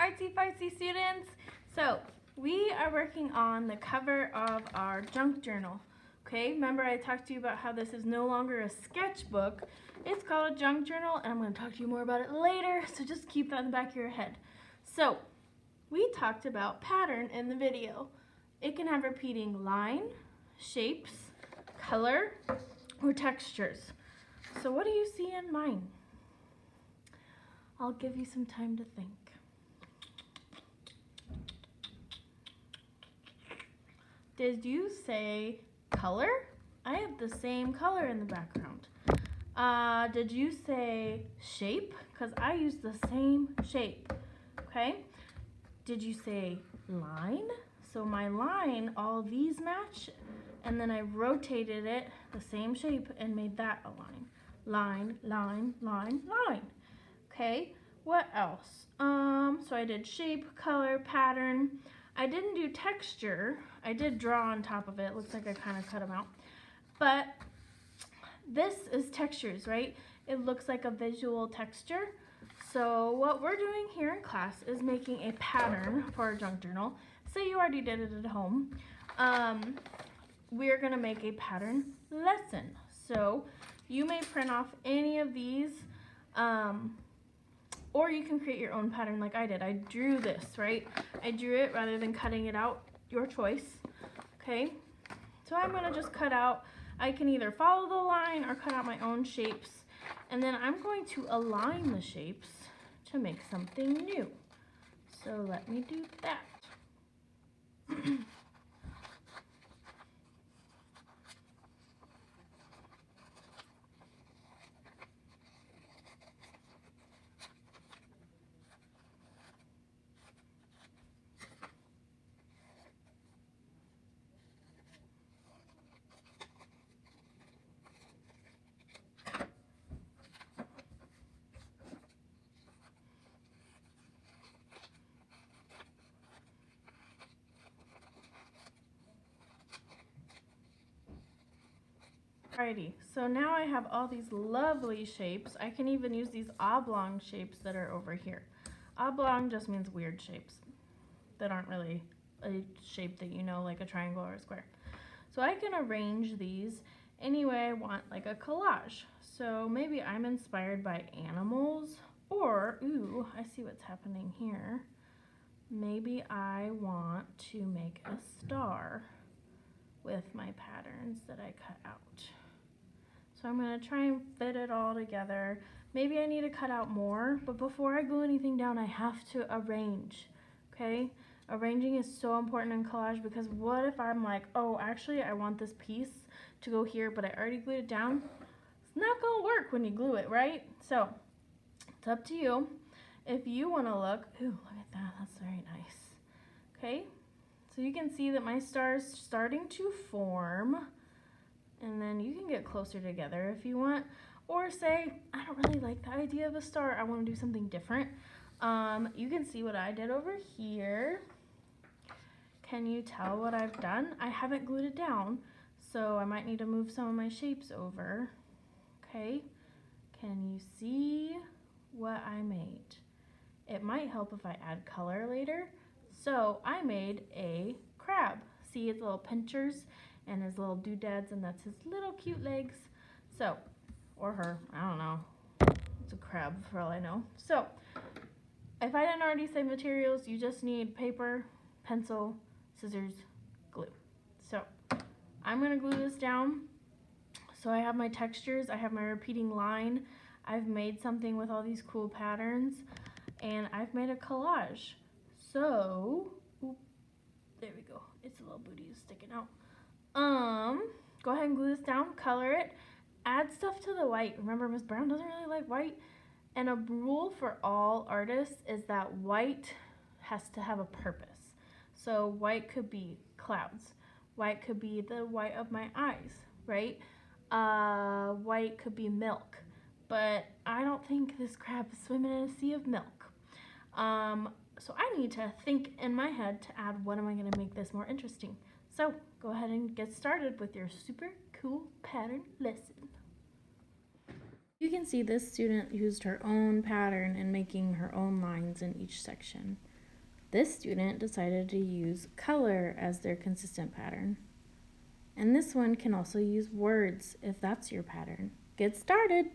artsy fartsy students. So we are working on the cover of our junk journal. Okay, remember I talked to you about how this is no longer a sketchbook. It's called a junk journal, and I'm going to talk to you more about it later, so just keep that in the back of your head. So we talked about pattern in the video. It can have repeating line, shapes, color, or textures. So what do you see in mine? I'll give you some time to think. Did you say color? I have the same color in the background. Did you say shape? Because I use the same shape. Okay. Did you say line? So my line, all these match, and then I rotated it the same shape and made that a line. Line, line, line, line. Okay, what else? So I did shape, color, pattern. I didn't do texture. I did draw on top of it. Looks like I kind of cut them out. But this is textures, right? It looks like a visual texture. So what we're doing here in class is making a pattern for our junk journal. Say you already did it at home. We're gonna make a pattern lesson. So you may print off any of these, or you can create your own pattern like I did. I drew this, right? I drew it rather than cutting it out, your choice, okay? So I'm gonna just cut out, I can either follow the line or cut out my own shapes. And then I'm going to align the shapes to make something new. So let me do that. Alrighty, so now I have all these lovely shapes. I can even use these oblong shapes that are over here. Oblong just means weird shapes that aren't really a shape that you know, like a triangle or a square. So I can arrange these any way I want, like a collage. So maybe I'm inspired by animals, or, ooh, I see what's happening here. Maybe I want to make a star with my patterns that I cut out. So I'm going to try and fit it all together. Maybe I need to cut out more, but before I glue anything down, I have to arrange, okay? Arranging is so important in collage, because what if I'm like, oh, actually I want this piece to go here, but I already glued it down? It's not going to work when you glue it, right? So it's up to you. If you want to look, ooh, look at that, that's very nice. Okay, so you can see that my star is starting to form. And then you can get closer together if you want, or say, I don't really like the idea of a star, I want to do something different. You can see what I did over here. Can you tell what I've done? I haven't glued it down, so I might need to move some of my shapes over. Okay, can you see what I made? It might help if I add color later. So I made a crab. See his little pinchers and his little doodads, and that's his little cute legs. So, or her, I don't know. It's a crab for all I know. So, if I didn't already say materials, you just need paper, pencil, scissors, glue. So, I'm gonna glue this down. So I have my textures, I have my repeating line, I've made something with all these cool patterns, and I've made a collage. So, oop, there we go. Its little booty is sticking out. Go ahead and glue this down, color it, add stuff to the white. Remember, Miss Brown doesn't really like white. And a rule for all artists is that white has to have a purpose. So white could be clouds. White could be the white of my eyes, right? White could be milk. But I don't think this crab is swimming in a sea of milk. So I need to think in my head to add, what am I going to make this more interesting? So go ahead and get started with your super cool pattern lesson. You can see this student used her own pattern in making her own lines in each section. This student decided to use color as their consistent pattern. And this one can also use words if that's your pattern. Get started!